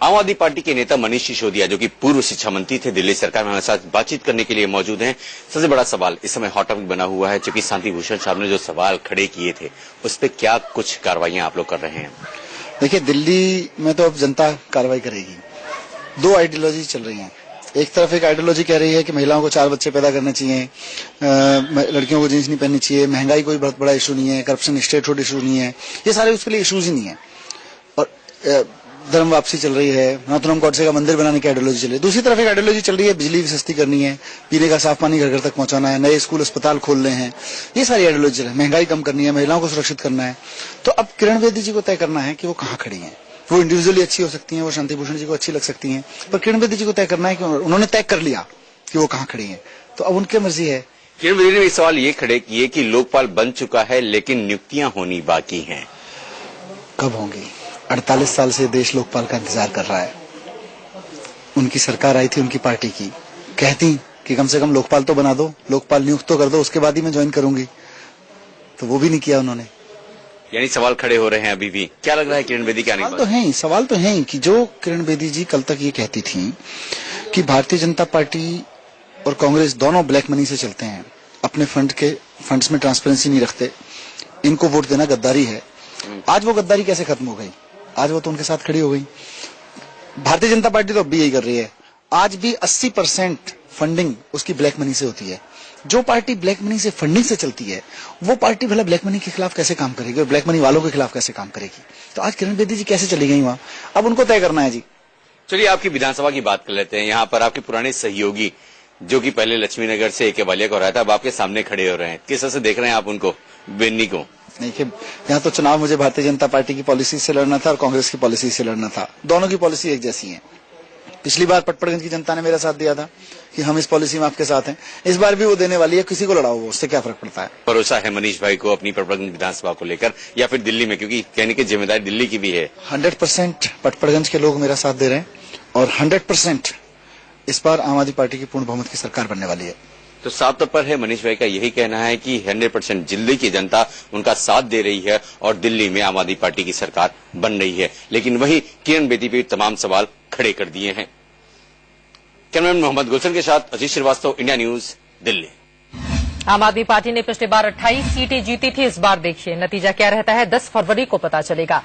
आम आदमी पार्टी के नेता मनीष सिसोदिया, जो कि पूर्व शिक्षा मंत्री थे, दिल्ली सरकार में हमारे साथ बातचीत करने के लिए मौजूद हैं। सबसे बड़ा सवाल इस समय हॉट टॉपिक बना हुआ है, क्योंकि शांति भूषण साहब ने जो सवाल खड़े किए थे उस पर क्या कुछ कार्रवाइयां आप लोग कर रहे हैं? देखिए, दिल्ली में तो अब जनता कार्रवाई करेगी। दो आइडियोलॉजी चल रही हैं। एक तरफ एक आइडियोलॉजी कह रही है कि महिलाओं को 4 बच्चे पैदा करने चाहिए, लड़कियों को जींस नहीं पहननी चाहिए, महंगाई कोई बहुत बड़ा इशू नहीं है, करप्शन स्टेटहुड इशू नहीं है, ये सारे उसके लिए इशूज ही नहीं है। और धर्म वापसी चल रही है, नाथुराम गॉडसे का मंदिर बनाने की आइडियोलॉजी चल रही है। दूसरी तरफ एक आइडियोलॉजी चल रही है, बिजली सस्ती करनी है, पीने का साफ पानी घर घर तक पहुंचाना है, नए स्कूल अस्पताल खोलने हैं, ये सारी आइडियोलॉजी चल रही है। महंगाई कम करनी है, महिलाओं को सुरक्षित करना है। तो अब किरण बेदी जी को तय करना है कि वो कहाँ खड़ी हैं। वो इंडिविजुअली अच्छी हो सकती हैं, वो शांति भूषण जी को अच्छी लग सकती हैं, पर किरण बेदी जी को तय करना है कि उन्होंने तय कर लिया कि वो कहाँ खड़ी हैं, तो अब उनकी मर्जी है। किरण बेदी ने सवाल ये खड़े किए कि लोकपाल बन चुका है लेकिन नियुक्तियां होनी बाकी हैं। कब होंगी? 48 साल से देश लोकपाल का इंतजार कर रहा है। उनकी सरकार आई थी, उनकी पार्टी की, कहती कि कम से कम लोकपाल तो बना दो, लोकपाल नियुक्त तो कर दो, उसके बाद ही मैं ज्वाइन करूंगी, तो वो भी नहीं किया उन्होंने। यानी सवाल खड़े हो रहे हैं अभी भी। क्या लग रहा है किरण बेदी क्या नहीं? सवाल तो है ही कि जो किरण बेदी जी कल तक ये कहती थी कि भारतीय जनता पार्टी और कांग्रेस दोनों ब्लैक मनी से चलते हैं, अपने फंड्स में ट्रांसपेरेंसी नहीं रखते, इनको वोट देना गद्दारी है। आज वो गद्दारी कैसे खत्म हो गई? आज वो तो उनके साथ खड़ी हो गई। भारतीय जनता पार्टी तो अब भी यही कर रही है। आज भी 80% फंडिंग उसकी ब्लैक मनी से होती है। जो पार्टी ब्लैक मनी से फंडिंग से चलती है, वो पार्टी भला ब्लैक मनी के खिलाफ कैसे काम करेगी और ब्लैक मनी वालों के खिलाफ कैसे काम करेगी? तो आज किरण बेदी जी कैसे चली गई वहां, अब उनको तय करना है जी। चलिए आपकी विधानसभा की बात कर लेते हैं। यहाँ पर आपके पुराने सहयोगी, जो कि पहले लक्ष्मीनगर से एक वालिया को रहा था, अब आपके सामने खड़े हो रहे हैं। किस तरह से देख रहे हैं आप उनको, बेन्नी को? देखिए, यहाँ तो चुनाव मुझे भारतीय जनता पार्टी की पॉलिसी से लड़ना था और कांग्रेस की पॉलिसी से लड़ना था। दोनों की पॉलिसी एक जैसी है। पिछली बार पटपड़गंज की जनता ने मेरा साथ दिया था कि हम इस पॉलिसी में आपके साथ हैं। इस बार भी वो देने वाली है, किसी को लड़ाओ, उससे क्या फर्क पड़ता है। भरोसा है मनीष भाई को अपनी पटपड़गंज विधानसभा को लेकर, या फिर दिल्ली में, क्योंकि कहने की जिम्मेदारी दिल्ली की भी है? 100% पटपड़गंज के लोग मेरा साथ दे रहे हैं और 100% इस बार आम आदमी पार्टी की पूर्ण बहुमत की सरकार बनने वाली है। तो साफ तौर पर है मनीष भाई का यही कहना है कि 100% दिल्ली की जनता उनका साथ दे रही है और दिल्ली में आम आदमी पार्टी की सरकार बन रही है। लेकिन वही किरण बेदी पे तमाम सवाल खड़े कर दिए हैं। कैमरामैन मोहम्मद गुलशन के साथ अजीत श्रीवास्तव, इंडिया न्यूज, दिल्ली। आम आदमी पार्टी ने पिछले बार 28 सीटें जीती थी। इस बार देखिए नतीजा क्या रहता है, 10 फरवरी को पता चलेगा।